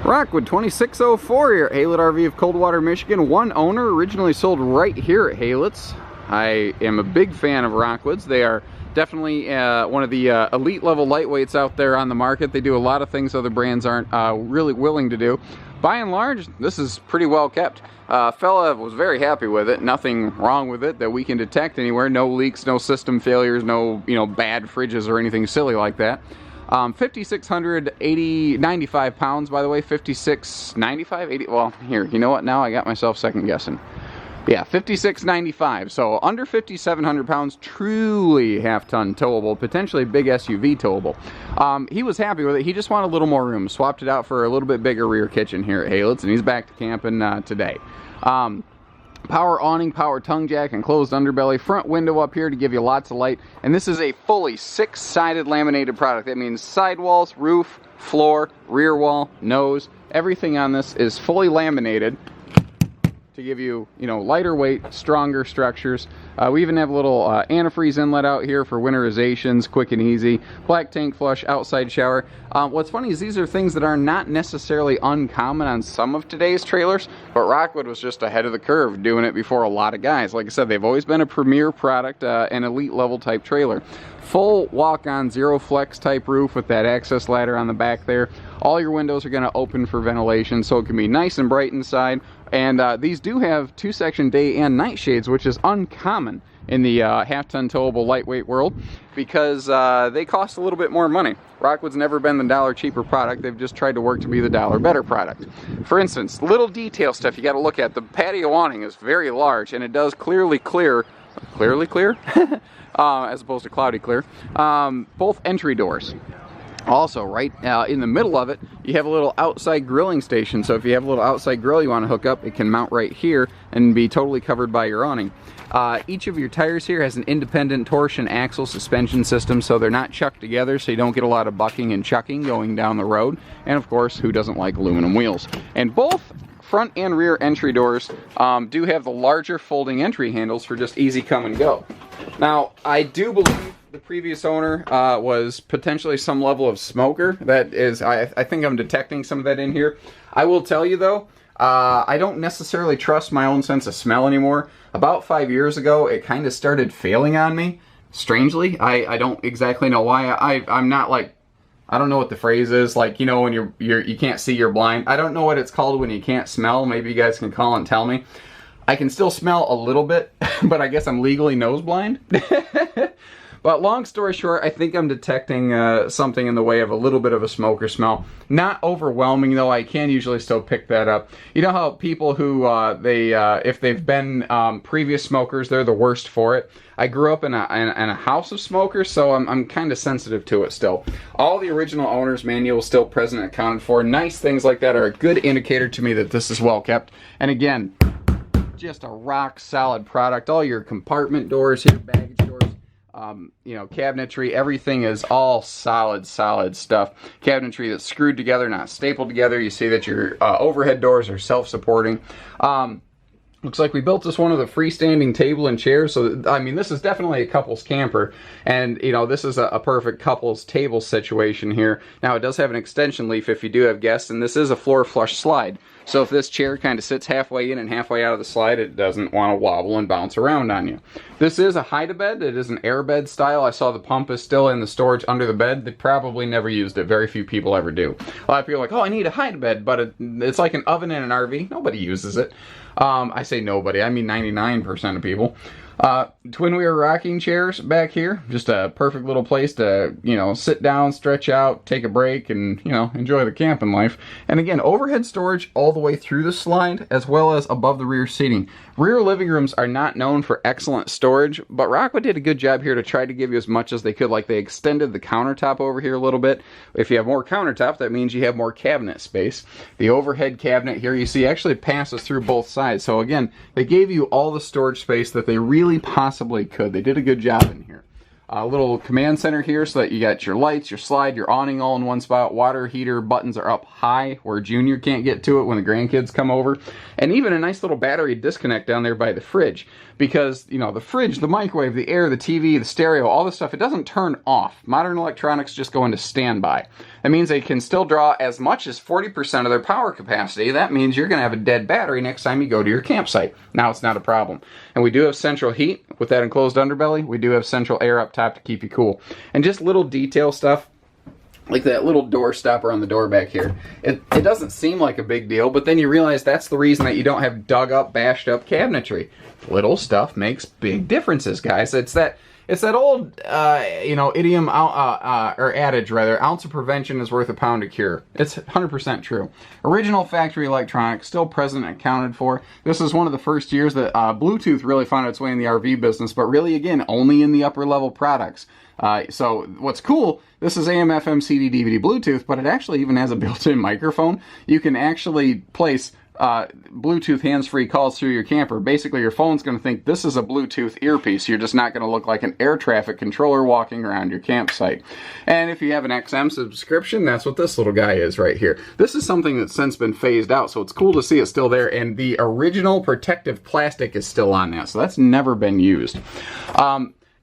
Rockwood 2604 here at Haylett RV of Coldwater, Michigan. One owner, originally sold right here at Haylett's. I am a big fan of Rockwoods. They are definitely one of the elite level lightweights out there on the market. They do a lot of things other brands aren't really willing to do. By and large, this is pretty well kept. Fella was very happy with it. Nothing wrong with it that we can detect anywhere. No leaks, no system failures, no bad fridges or anything silly like that. 5,695 pounds, by the way. 5,695, 80. Well, here, you know what? Now I got myself second guessing. Yeah, 5,695. So under 5,700 pounds, truly half-ton towable, potentially big SUV towable. He was happy with it. He just wanted a little more room. Swapped it out for a little bit bigger rear kitchen here at Haylett's, and he's back to camping today. Power awning, power tongue jack, and closed underbelly. Front window up here to give you lots of light. And this is a fully six-sided laminated product. That means sidewalls, roof, floor, rear wall, nose. Everything on this is fully laminated to give you, lighter weight, stronger structures. We even have a little antifreeze inlet out here for winterizations, quick and easy. Black tank flush, outside shower. What's funny is these are things that are not necessarily uncommon on some of today's trailers, but Rockwood was just ahead of the curve doing it before a lot of guys. Like I said, they've always been a premier product, an elite level type trailer. Full walk-on, zero flex type roof with that access ladder on the back there. All your windows are going to open for ventilation, so it can be nice and bright inside. And these do have two-section day and night shades, which is uncommon in the half-ton towable lightweight world because they cost a little bit more money. Rockwood's never been the dollar cheaper product. They've just tried to work to be the dollar better product. For instance, little detail stuff you got to look at. The patio awning is very large, and it does clearly clear as opposed to cloudy clear, both entry doors. Also, right in the middle of it, you have a little outside grilling station. So if you have a little outside grill you want to hook up, it can mount right here and be totally covered by your awning. Each of your tires here has an independent torsion axle suspension system, so they're not chucked together, so you don't get a lot of bucking and chucking going down the road. And of course, who doesn't like aluminum wheels? And both front and rear entry doors do have the larger folding entry handles for just easy come and go. Now, I do believe the previous owner was potentially some level of smoker. That is, I think I'm detecting some of that in here. I will tell you though, I don't necessarily trust my own sense of smell anymore. About 5 years ago, it kind of started failing on me. Strangely, I don't exactly know why. I'm not like, I don't know what the phrase is, like, when you can't see, you're blind. I don't know what it's called when you can't smell. Maybe you guys can call and tell me. I can still smell a little bit, but I guess I'm legally nose blind. But long story short, I think I'm detecting something in the way of a little bit of a smoker smell. Not overwhelming though, I can usually still pick that up. You know how people who, if they've been previous smokers, they're the worst for it. I grew up in a house of smokers, so I'm kind of sensitive to it still. All the original owner's manual is still present and accounted for. Nice things like that are a good indicator to me that this is well kept. And again, just a rock solid product. All your compartment doors here, baggage doors, cabinetry, everything is all solid stuff. Cabinetry that's screwed together, not stapled together. You see that your overhead doors are self-supporting. Looks like we built this one with a freestanding table and chairs. So, I mean, this is definitely a couple's camper. And, this is a perfect couple's table situation here. Now, it does have an extension leaf if you do have guests, and this is a floor flush slide. So if this chair kind of sits halfway in and halfway out of the slide, it doesn't want to wobble and bounce around on you. This is a hide-a-bed. It is an airbed style. I saw the pump is still in the storage under the bed. They probably never used it. Very few people ever do. A lot of people are like, oh, I need a hide-a-bed, but it's like an oven in an RV. Nobody uses it. I say nobody. I mean 99% of people. Twin wheel rocking chairs back here. Just a perfect little place to, sit down, stretch out, take a break, and, enjoy the camping life. And again, overhead storage all the way through the slide, as well as above the rear seating. Rear living rooms are not known for excellent storage, but Rockwood did a good job here to try to give you as much as they could. Like, they extended the countertop over here a little bit. If you have more countertop, that means you have more cabinet space. The overhead cabinet here, you see, actually passes through both sides. So again, they gave you all the storage space that they really possibly could. They did a good job in here. A little command center here so that you got your lights, your slide, your awning all in one spot. Water heater buttons are up high where Junior can't get to it when the grandkids come over. And even a nice little battery disconnect down there by the fridge. Because, you know, the fridge, the microwave, the air, the TV, the stereo, all this stuff, it doesn't turn off. Modern electronics just go into standby. That means they can still draw as much as 40% of their power capacity. That means you're going to have a dead battery next time you go to your campsite. Now it's not a problem. And we do have central heat with that enclosed underbelly. We do have central air up top to keep you cool. And just little detail stuff, like that little door stopper on the door back here. It doesn't seem like a big deal, but then you realize that's the reason that you don't have dug up, bashed up cabinetry. Little stuff makes big differences, guys. It's that old, you know, idiom, or adage rather, ounce of prevention is worth a pound of cure. It's 100% true. Original factory electronics, still present and accounted for. This is one of the first years that Bluetooth really found its way in the RV business, but really, again, only in the upper level products. So what's cool, this is AM, FM, CD, DVD, Bluetooth, but it actually even has a built-in microphone. You can actually place Bluetooth hands-free calls through your camper. Basically, your phone's going to think this is a Bluetooth earpiece. You're just not going to look like an air traffic controller walking around your campsite. And if you have an XM subscription, that's what this little guy is right here. This is something that's since been phased out, so it's cool to see it still there. And the original protective plastic is still on that, so that's never been used.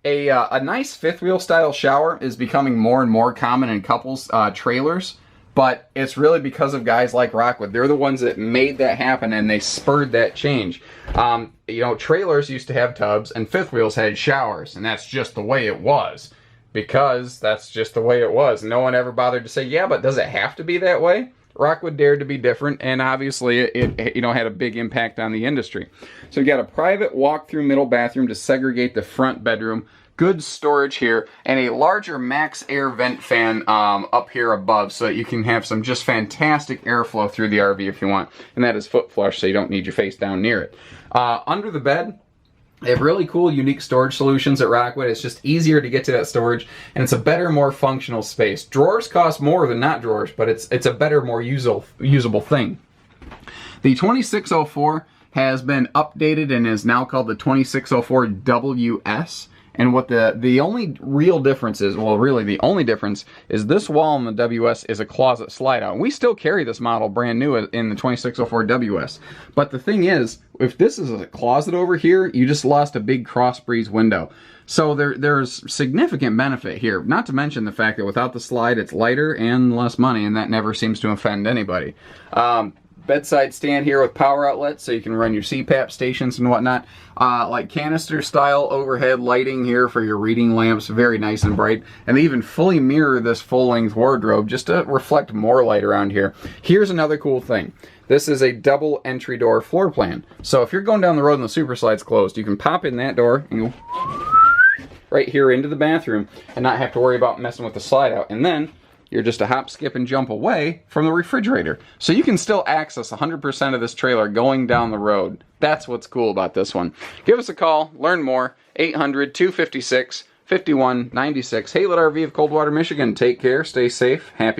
A nice fifth wheel style shower is becoming more and more common in couples trailers. But it's really because of guys like Rockwood. They're the ones that made that happen, and they spurred that change. You know, trailers used to have tubs, and fifth wheels had showers, and that's just the way it was. Because that's just the way it was. No one ever bothered to say, yeah, but does it have to be that way? Rockwood dared to be different, and obviously it you know, had a big impact on the industry. So you got a private walk-through middle bathroom to segregate the front bedroom. Good storage here, and a larger max air vent fan up here above so that you can have some just fantastic airflow through the RV if you want. And that is foot flush, so you don't need your face down near it. Under the bed, they have really cool, unique storage solutions at Rockwood. It's just easier to get to that storage, and it's a better, more functional space. Drawers cost more than not drawers, but it's a better, more usable thing. The 2604 has been updated and is now called the 2604 WS. And what the only real difference is, well, really the only difference is this wall in the WS is a closet slide out. And we still carry this model brand new in the 2604 WS. But the thing is, if this is a closet over here, you just lost a big cross breeze window. So there's significant benefit here. Not to mention the fact that without the slide, it's lighter and less money, and that never seems to offend anybody. Bedside stand here with power outlets so you can run your CPAP stations and whatnot. Like canister style overhead lighting here for your reading lamps, very nice and bright. And they even fully mirror this full length wardrobe just to reflect more light around here. Here's another cool thing. This is a double entry door floor plan. So if you're going down the road and the super slide's closed, you can pop in that door and go right here into the bathroom and not have to worry about messing with the slide out. And then you're just a hop, skip, and jump away from the refrigerator. So you can still access 100% of this trailer going down the road. That's what's cool about this one. Give us a call, learn more, 800-256-5196. Haylet RV of Coldwater, Michigan. Take care, stay safe, happy